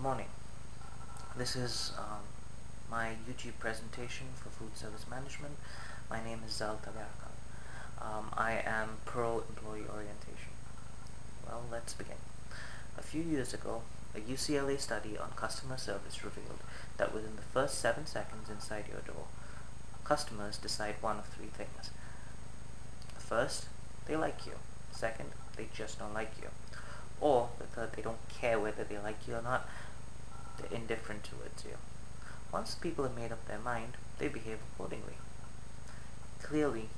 morning. This is my YouTube presentation for food service management. My name is taleyarkhan. I am pro-employee orientation. Well, let's begin. A few years ago, a UCLA study on customer service revealed that within the first 7 seconds inside your door, customers decide one of three things. First, they like you. Second, they just don't like you. Or the third, they don't care whether they like you or not. They're indifferent towards you. Once people have made up their mind, they behave accordingly. Clearly,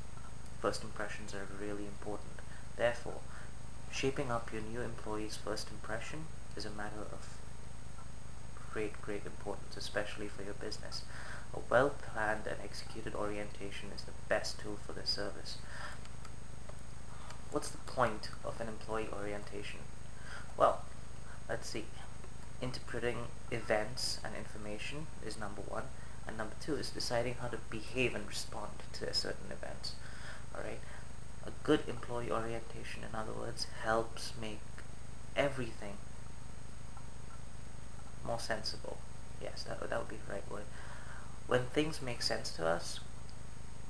first impressions are really important. Therefore, shaping up your new employee's first impression is a matter of great importance, especially for your business. A well-planned and executed orientation is the best tool for this service. What's the point of an employee orientation? Well, let's see. Interpreting events and information is number one, and number two is deciding how to behave and respond to certain events. Alright? A good employee orientation, in other words, helps make everything more sensible. Yes, that would be the right word. When things make sense to us,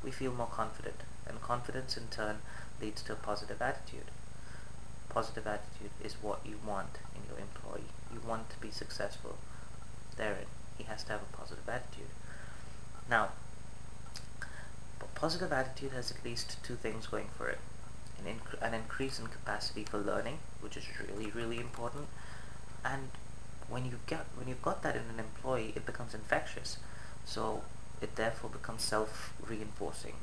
we feel more confident, and confidence in turn leads to a positive attitude. Positive attitude is what you want in your employee. You want to be successful therein. He has to have a positive attitude. Now, positive attitude has at least two things going for it. An increase in capacity for learning, which is really important. And when you've got that in an employee, it becomes infectious. So it therefore becomes self-reinforcing,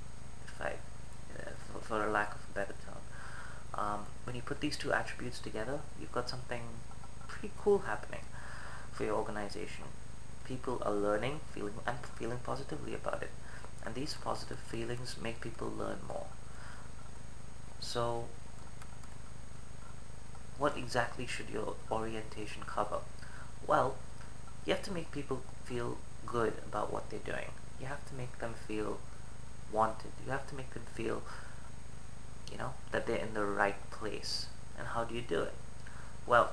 for a lack of a better term. When you put these two attributes together, you've got something pretty cool happening for your organization. People are learning, feeling positively about it, and these positive feelings make people learn more. So, what exactly should your orientation cover? Well, you have to make people feel good about what they're doing. You have to make them feel wanted. You have to make them feel that they're in the right place. And how do you do it? Well,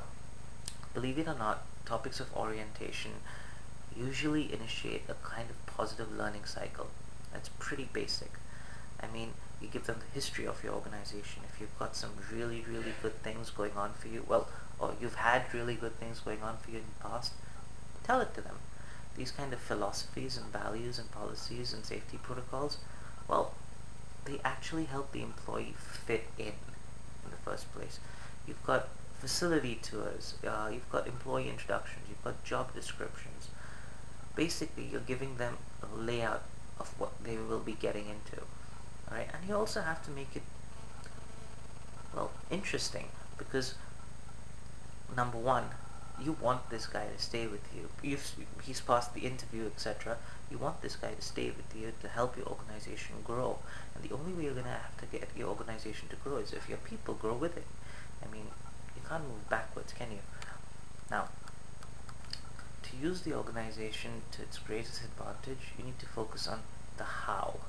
believe it or not, topics of orientation usually initiate a kind of positive learning cycle. That's pretty basic. I mean, you give them the history of your organization. If you've got some really good things going on for you, or you've had really good things going on for you in the past, tell it to them. These kind of philosophies and values and policies and safety protocols, well, they actually help the employee fit in the first place. You've got facility tours, you've got employee introductions, you've got job descriptions. Basically, you're giving them a layout of what they will be getting into. Alright, and you also have to make it, interesting, because number one, you want this guy to stay with you. He's passed the interview, etc. You want this guy to stay with you to help your organization grow. And the only way you're going to have to get your organization to grow is if your people grow with it. I mean, you can't move backwards, can you? Now, to use the organization to its greatest advantage, you need to focus on the how.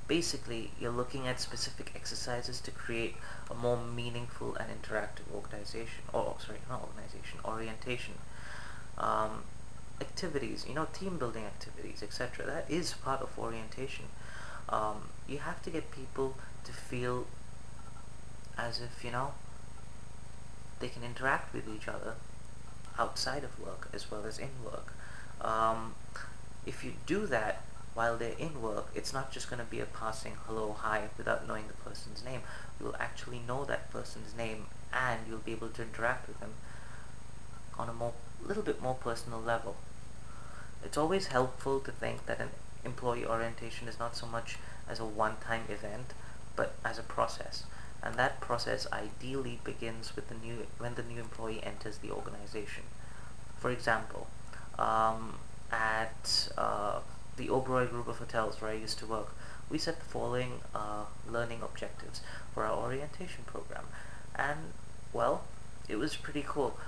Basically, you're looking at specific exercises to create a more meaningful and interactive orientation. Activities, team building activities, etc. That is part of orientation. You have to get people to feel as if, they can interact with each other outside of work as well as in work. If you do that while they're in work, it's not just going to be a passing hello, hi, without knowing the person's name. You'll actually know that person's name, and you'll be able to interact with them on a little bit more personal level. It's always helpful to think that an employee orientation is not so much as a one-time event, but as a process. And that process ideally begins with when the new employee enters the organization. For example, at the Oberoi group of hotels where I used to work, we set the following learning objectives for our orientation program, and well, it was pretty cool.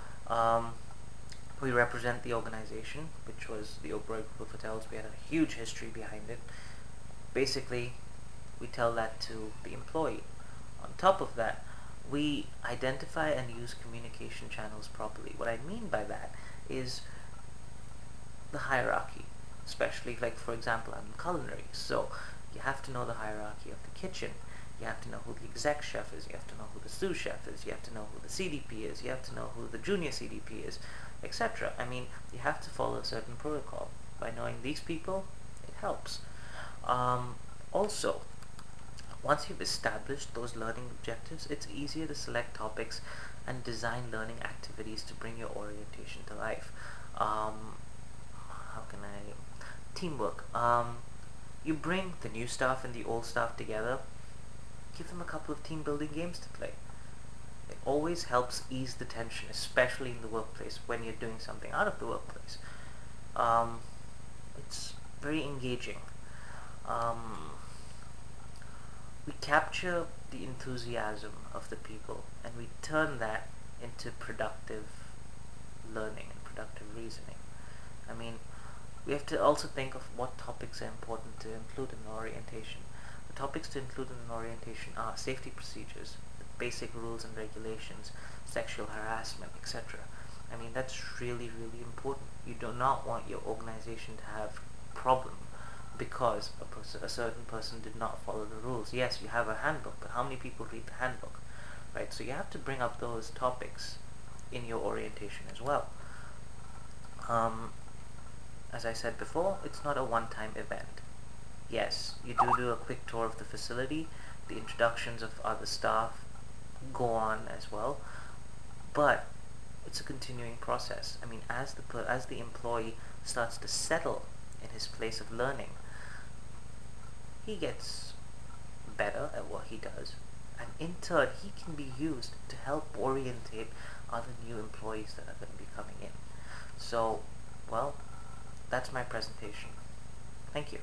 We represent the organization, which was the Oberoi group of hotels. We had a huge history behind it. Basically, we tell that to the employee. On top of that, we identify and use communication channels properly. What I mean by that is the hierarchy, especially, like, for example, I'm in culinary, so you have to know the hierarchy of the kitchen. You have to know who the exec chef is, you have to know who the sous chef is, you have to know who the CDP is, you have to know who the junior CDP is, etc. I mean, you have to follow a certain protocol. By knowing these people, it helps. Also, once you've established those learning objectives, it's easier to select topics and design learning activities to bring your orientation to life. How can I... Teamwork. You bring the new staff and the old staff together, give them a couple of team building games to play. It always helps ease the tension, especially in the workplace when you're doing something out of the workplace. It's very engaging. We capture the enthusiasm of the people and we turn that into productive learning and productive reasoning. I mean, we have to also think of what topics are important to include in orientation. The topics to include in an orientation are safety procedures, basic rules and regulations, sexual harassment, etc. I mean, that's really, really important. You do not want your organization to have a problem because a certain person did not follow the rules. Yes, you have a handbook, but how many people read the handbook? Right? So you have to bring up those topics in your orientation as well. As I said before, it's not a one-time event. Yes, you do a quick tour of the facility, the introductions of other staff go on as well, but it's a continuing process. I mean, as the employee starts to settle in his place of learning, he gets better at what he does, and in turn he can be used to help orientate other new employees that are going to be coming in. So, well, that's my presentation. Thank you.